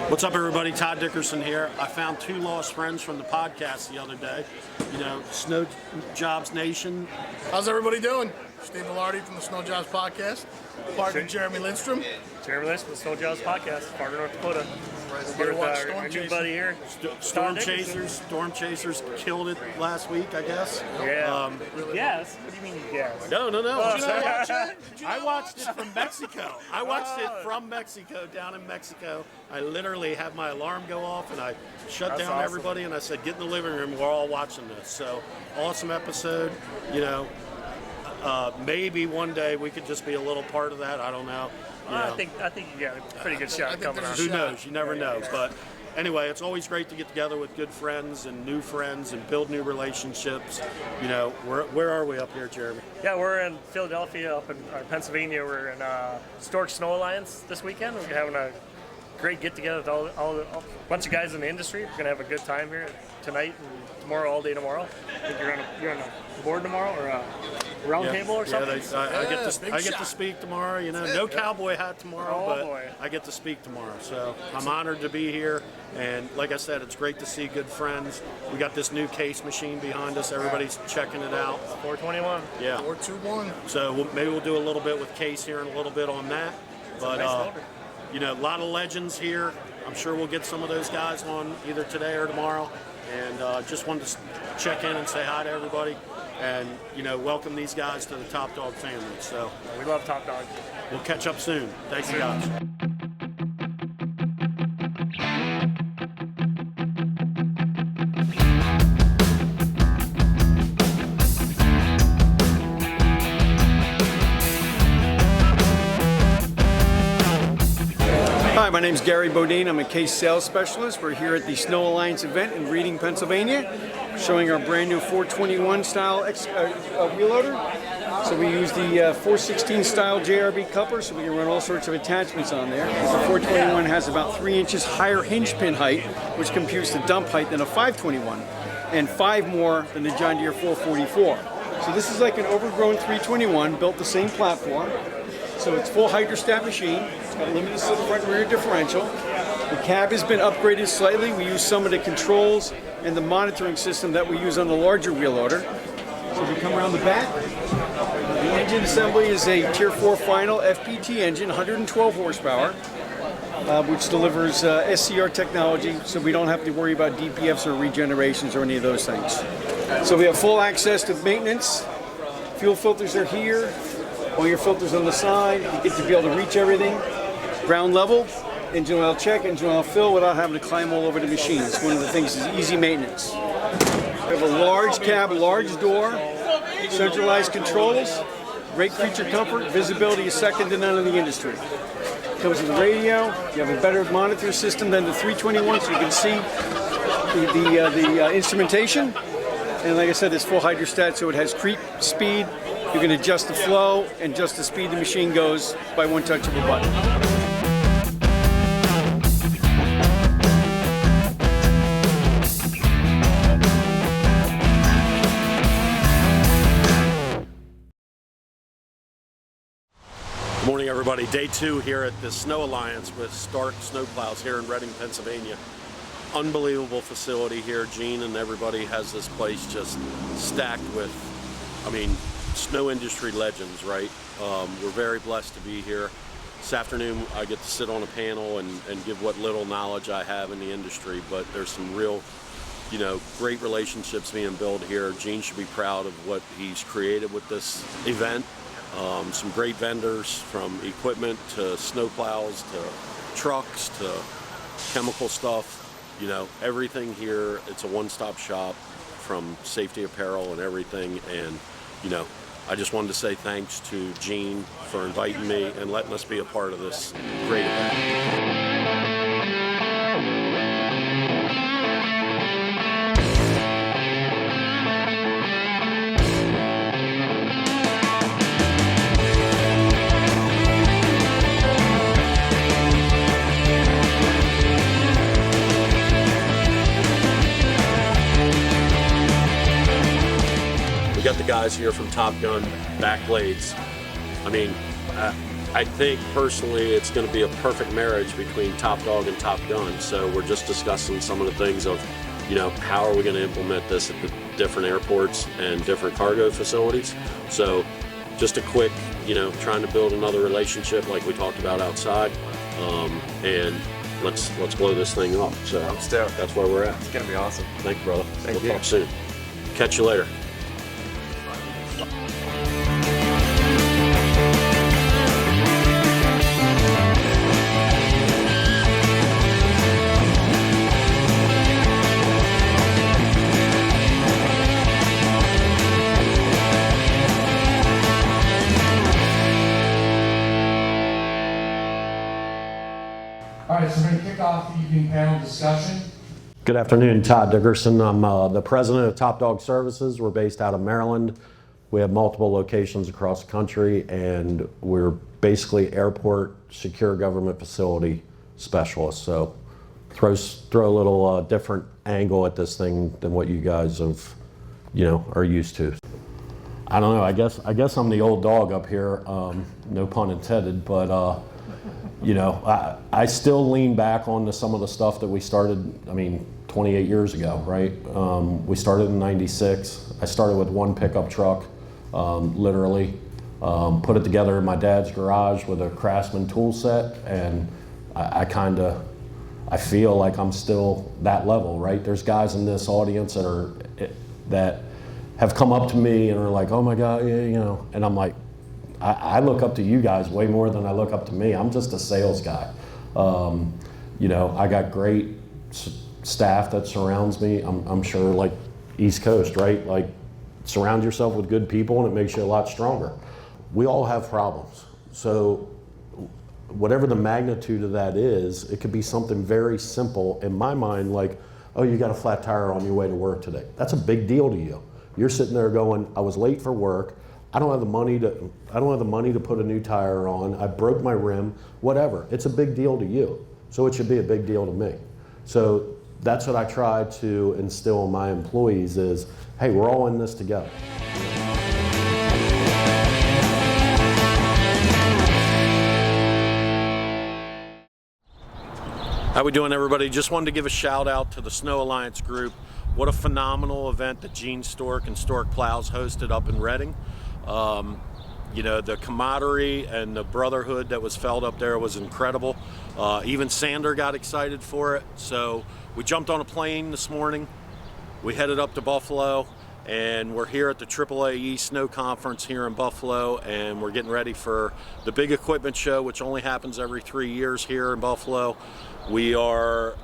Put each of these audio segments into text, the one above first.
What's up, everybody? Todd Dickerson here. I found two lost friends from the podcast the other day. You know, SnowJobs Nation. How's everybody doing? Steve Velarde from the SnowJobs Podcast. Partner Jeremy Lindstrom. Jeremy Lindstrom, the SnowJobs Podcast, Fargo, North Dakota. Here With our new buddy here. Storm Chasers killed it last week, I guess. Yeah. Yes. What do you mean you guess? No. Did you not watch it? I watched it from Mexico. I watched it from Mexico, down in Mexico. I literally had my alarm go off and I shut down everybody and I said, get in the living room, we're all watching this. So, awesome episode. You know, maybe one day we could just be a little part of that. I don't know. I think you got a pretty good shot coming on. Who knows? You never know. But anyway, it's always great to get together with good friends and new friends and build new relationships. You know, where are we up here, Jeremy? Yeah, we're in Philadelphia, up in Pennsylvania. We're in Stork Snow Alliance this weekend. We're having a great get-together with all a bunch of guys in the industry. We're going to have a good time here tonight and tomorrow, all day tomorrow. I think you're on a board tomorrow or a round table or something? I get to speak tomorrow. You know, no cowboy hat tomorrow, boy. I get to speak tomorrow. So I'm honored to be here. And like I said, it's great to see good friends. We got this new case machine behind us. Everybody's checking it out. 421. Yeah. 421. So maybe we'll do a little bit with Case here and a little bit on that. But you know, a lot of legends here. I'm sure we'll get some of those guys on either today or tomorrow. And just wanted to check in and say hi to everybody. And, you know, welcome these guys to the Top Dog family. So we love Top Dog. We'll catch up soon. Thanks, guys. Hi, my name is Gary Bodine. I'm a case sales specialist. We're here at the Snow Alliance event in Reading, Pennsylvania, showing our brand new 421 style wheel loader. So we use the 416 style JRB coupler, so we can run all sorts of attachments on there. The 421 has about 3 inches higher hinge pin height, which computes the dump height than a 521, and 5 more than the John Deere 444. So this is like an overgrown 321, built the same platform. So it's full hydrostat machine. It's got limited slip front and rear differential. The cab has been upgraded slightly. We use some of the controls and the monitoring system that we use on the larger wheel loader. So if we come around the back, the engine assembly is a Tier 4 final FPT engine, 112 horsepower, which delivers SCR technology, so we don't have to worry about DPFs or regenerations or any of those things. So we have full access to maintenance. Fuel filters are here. All your filters on the side, you get to be able to reach everything. Ground level, engine oil check, engine oil fill without having to climb all over the machine. It's one of the things is easy maintenance. We have a large cab, large door, centralized controls, great creature comfort, visibility is second to none in the industry. Comes with a radio, you have a better monitor system than the 321 so you can see the instrumentation. And like I said, it's full hydrostat, so it has creep, speed. You can adjust the flow and adjust the speed the machine goes by one touch of a button. Good morning, everybody. Day 2 here at the Snow Alliance with Stark Snowplows here in Reading, Pennsylvania. Unbelievable facility here. Gene and everybody has this place just stacked with, I mean, snow industry legends, right? We're very blessed to be here. This afternoon I get to sit on a panel and give what little knowledge I have in the industry, but there's some real, you know, great relationships being built here. Gene should be proud of what he's created with this event. Some great vendors, from equipment to snowplows to trucks to chemical stuff. You know, everything here, it's a one-stop shop from safety apparel and everything. And, you know, I just wanted to say thanks to Gene for inviting me and letting us be a part of this great event. We got the guys here from Top Gun, back blades. I mean, I think personally it's going to be a perfect marriage between Top Dog and Top Gun. So we're just discussing some of the things of, how are we going to implement this at the different airports and different cargo facilities. So just a quick, trying to build another relationship like we talked about outside, and let's blow this thing up. So I'm stoked. That's where we're at. It's gonna be awesome. Thank you, brother. Thank you. We'll talk soon. Catch you later. All right, so we're going to kick off the evening panel discussion. Good afternoon, Todd Dickerson. I'm the president of Top Dog Services. We're based out of Maryland. We have multiple locations across the country, and we're basically airport secure government facility specialists. So throw a little different angle at this thing than what you guys have, are used to. I don't know. I guess I'm the old dog up here. No pun intended, but. I still lean back onto some of the stuff that we started, 28 years ago, right? We started in '96. I started with one pickup truck, literally. Put it together in my dad's garage with a Craftsman tool set, and I feel like I'm still that level, right? There's guys in this audience that have come up to me and are like, oh my God, yeah, and I'm like, I look up to you guys way more than I look up to me. I'm just a sales guy. I got great staff that surrounds me. I'm sure like East Coast, right? Like surround yourself with good people and it makes you a lot stronger. We all have problems. So whatever the magnitude of that is, it could be something very simple in my mind, like, oh, you got a flat tire on your way to work today. That's a big deal to you. You're sitting there going, I was late for work. I don't have the money to put a new tire on. I broke my rim, whatever. It's a big deal to you. So it should be a big deal to me. So that's what I try to instill in my employees is, hey, we're all in this together. How we doing, everybody? Just wanted to give a shout out to the Snow Alliance group. What a phenomenal event that Gene Stork and Stork Plows hosted up in Reading. The camaraderie and the brotherhood that was felt up there was incredible. Even Sander got excited for it. So we jumped on a plane this morning. We headed up to Buffalo, and we're here at the AAAE Snow Conference here in Buffalo, and we're getting ready for the big equipment show, which only happens every 3 years here in Buffalo. We are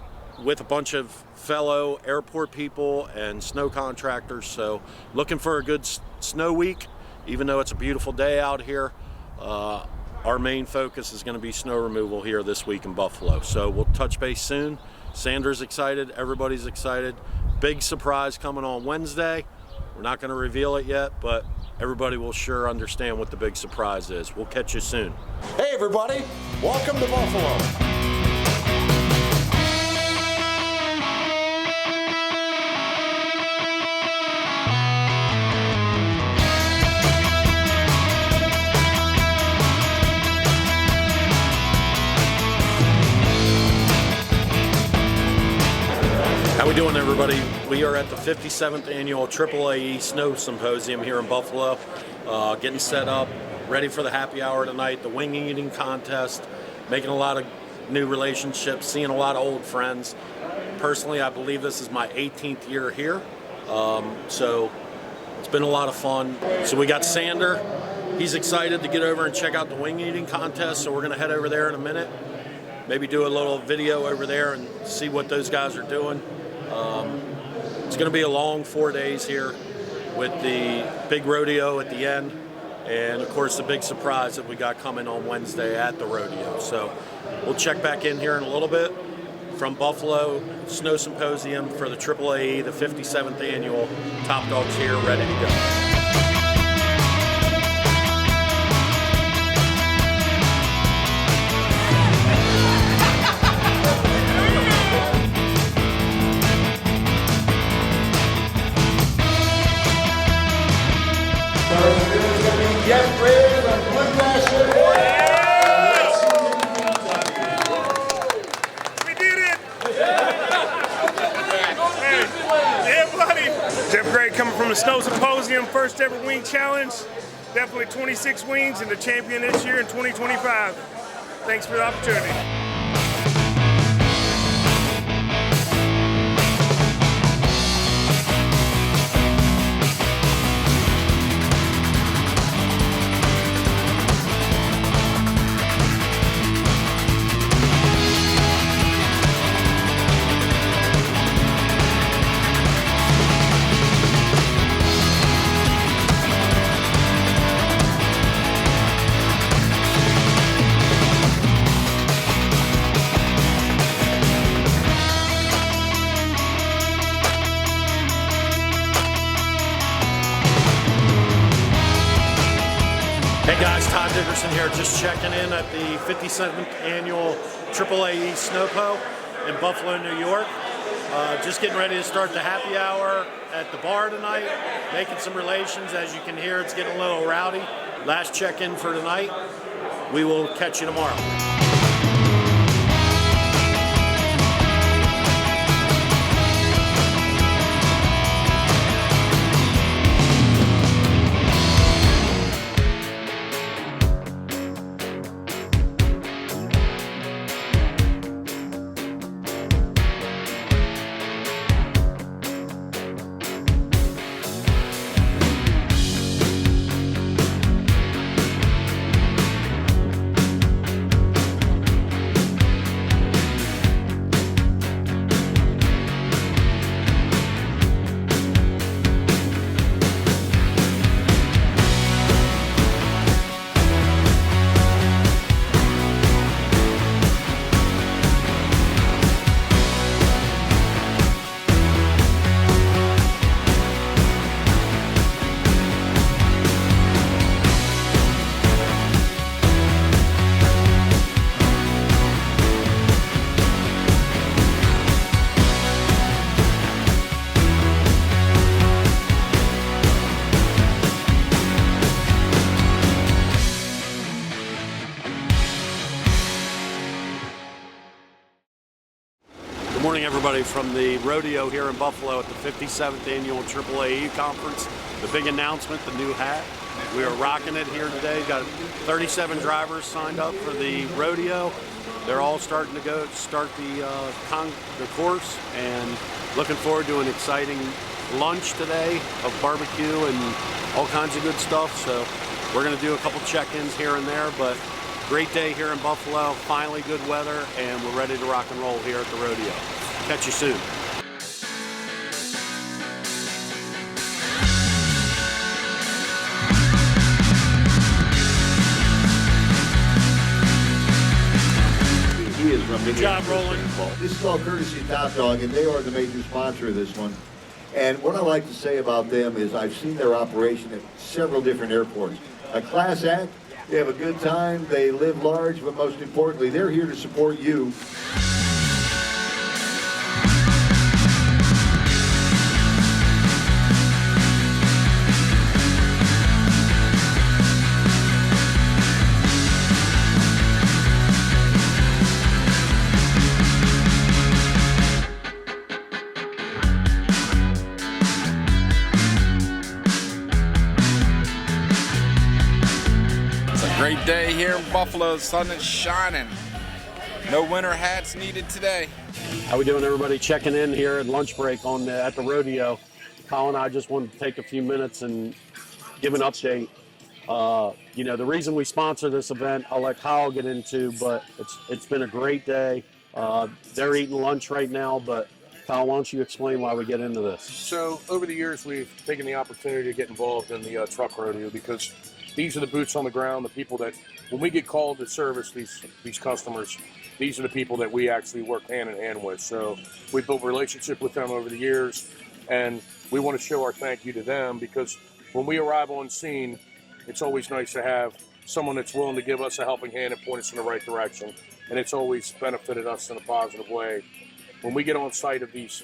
with a bunch of fellow airport people and snow contractors, so looking for a good snow week. Even though it's a beautiful day out here, our main focus is going to be snow removal here this week in Buffalo. So we'll touch base soon. Sander's excited, everybody's excited. Big surprise coming on Wednesday. We're not going to reveal it yet, but everybody will sure understand what the big surprise is. We'll catch you soon. Hey everybody, welcome to Buffalo. How we doing, everybody? We are at the 57th annual AAAE Snow Symposium here in Buffalo, getting set up, ready for the happy hour tonight, the wing eating contest, making a lot of new relationships, seeing a lot of old friends. Personally, I believe this is my 18th year here, so it's been a lot of fun. So we got Sander. He's excited to get over and check out the wing eating contest, so we're going to head over there in a minute. Maybe do a little video over there and see what those guys are doing. It's going to be a long 4 days here with the big rodeo at the end, and of course the big surprise that we got coming on Wednesday at the rodeo. So we'll check back in here in a little bit from Buffalo Snow Symposium for the AAAE, the 57th annual. Top Dogs here, ready to go. Jeff Ray from Woodcrafter. Yeah, buddy. Jeff Gray coming from the Snow Symposium, first ever wing challenge. Definitely 26 wings and the champion this year in 2025. Thanks for the opportunity. Hey guys, Todd Dickerson here, just checking in at the 57th annual AAA Snowpo in Buffalo, New York. Just getting ready to start the happy hour at the bar tonight, making some relations. As you can hear, it's getting a little rowdy. Last check-in for tonight. We will catch you tomorrow. Good morning, everybody, from the rodeo here in Buffalo at the 57th annual AAAE conference. The big announcement, the new hat. We are rocking it here today. Got 37 drivers signed up for the rodeo. They're all starting to start the course, and looking forward to an exciting lunch today of barbecue and all kinds of good stuff. So we're going to do a couple check-ins here and there, but great day here in Buffalo, finally good weather, and we're ready to rock and roll here at the rodeo. Catch you soon. Good job, Roland. This is all courtesy of Top Dog, and they are the major sponsor of this one. And what I like to say about them is I've seen their operation at several different airports. A class act, they have a good time, they live large, but most importantly, they're here to support you. Great day here in Buffalo. The sun is shining. No winter hats needed today. How we doing, everybody? Checking in here at lunch break at the rodeo. Colin and I just wanted to take a few minutes and give an update. The reason we sponsor this event, I'll let Kyle get into, but it's been a great day. They're eating lunch right now, but Kyle, why don't you explain why we get into this? So over the years, we've taken the opportunity to get involved in the truck rodeo because these are the boots on the ground, the people that, when we get called to service these customers, these are the people that we actually work hand in hand with. So we built a relationship with them over the years, and we want to show our thank you to them because when we arrive on scene, it's always nice to have someone that's willing to give us a helping hand and point us in the right direction. And it's always benefited us in a positive way. When we get on site of these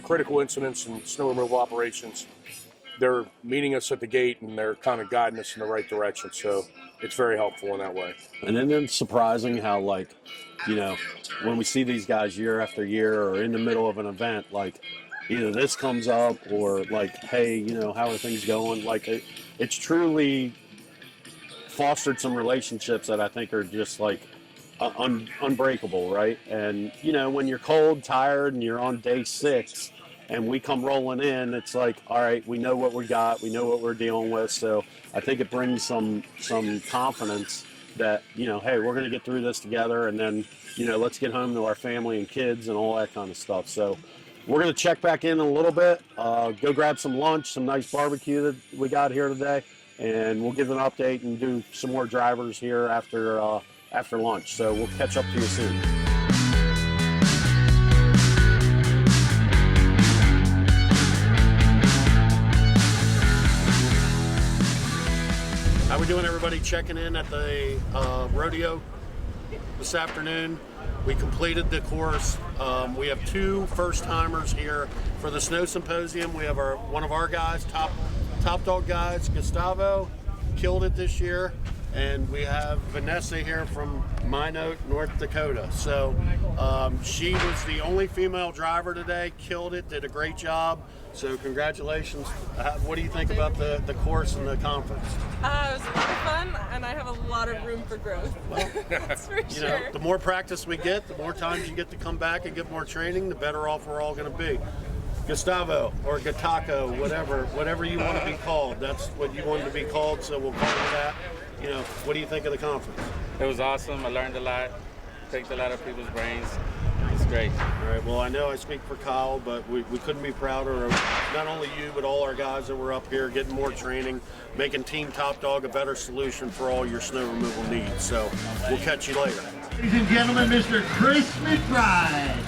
critical incidents and snow removal operations, they're meeting us at the gate and they're kind of guiding us in the right direction. So it's very helpful in that way. And then it's surprising how, like, you know, when we see these guys year after year or in the middle of an event, like, either this comes up or, like, hey, you know, how are things going? Like, it's truly fostered some relationships that I think are just, like, unbreakable, right? And, you know, when you're cold, tired, and you're on day 6, and we come rolling in, it's like, all right, we know what we got, we know what we're dealing with. So I think it brings some confidence that, you know, hey, we're going to get through this together, and then, you know, let's get home to our family and kids and all that kind of stuff. So we're going to check back in a little bit, go grab some lunch, some nice barbecue that we got here today, and we'll give an update and do some more drivers here after lunch. So we'll catch up to you soon. How we doing, everybody? Checking in at the rodeo this afternoon. We completed the course. We have 2 first-timers here for the Snow Symposium. We have one of our guys, top dog guys, Gustavo, killed it this year. And we have Vanessa here from Minot, North Dakota. So she was the only female driver today, killed it, did a great job. So congratulations. What do you think about the course and the conference? It was a lot of fun, and I have a lot of room for growth. Well, that's for you sure. know, the more practice we get, the more times you get to come back and get more training, the better off we're all going to be. Gustavo or Gataco, whatever you want to be called. That's what you wanted to be called, so we'll call you that. You know, what do you think of the conference? It was awesome. I learned a lot, picked a lot of people's brains. It's great. All right, well, I know I speak for Kyle, but we couldn't be prouder of not only you, but all our guys that were up here getting more training, making Team Top Dog a better solution for all your snow removal needs. So we'll catch you later. Ladies and gentlemen, Mr. Chris McBride.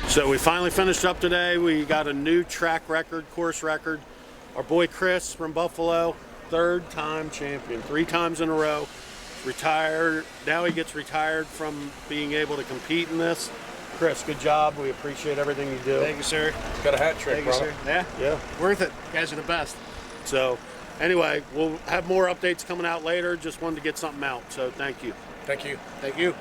So we finally finished up today. We got a new track record, course record. Our boy Chris from Buffalo, 3rd-time champion, 3 times in a row. Retired. Now he gets retired from being able to compete in this. Chris, good job. We appreciate everything you do. Thank you, sir. Got a hat trick, Thank you, brother. sir. Yeah, Yeah. worth it. You guys are the best. So anyway, we'll have more updates coming out later. Just wanted to get something out. So thank you. Thank you. Thank you.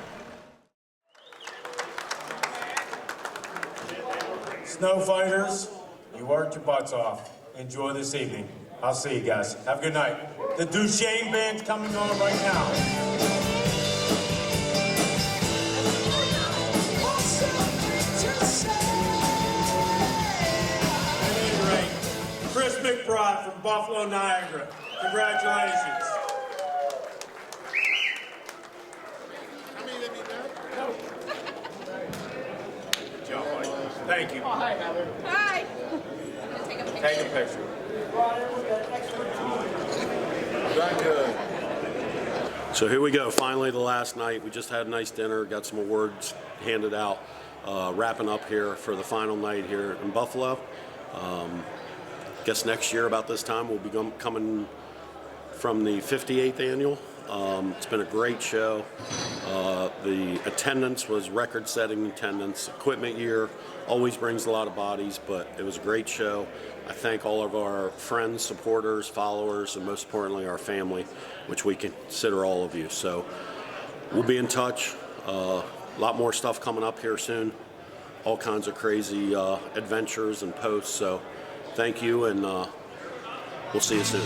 Snow fighters, you worked your butts off. Enjoy this evening. I'll see you guys. Have a good night. The Duchesne band's coming on right now. At any rate, Chris McBride from Buffalo, Niagara. Congratulations. Thank you. Hi. Take a picture. Done good. So here we go, finally the last night. We just had a nice dinner, got some awards handed out, wrapping up here for the final night here in Buffalo. Guess next year about this time we'll be coming from the 58th annual. It's been a great show. The attendance was record-setting attendance. Equipment year always brings a lot of bodies, but it was a great show. I thank all of our friends, supporters, followers, and most importantly our family, which we consider all of you. So we'll be in touch. A lot more stuff coming up here soon. All kinds of crazy adventures and posts. So thank you, and we'll see you soon.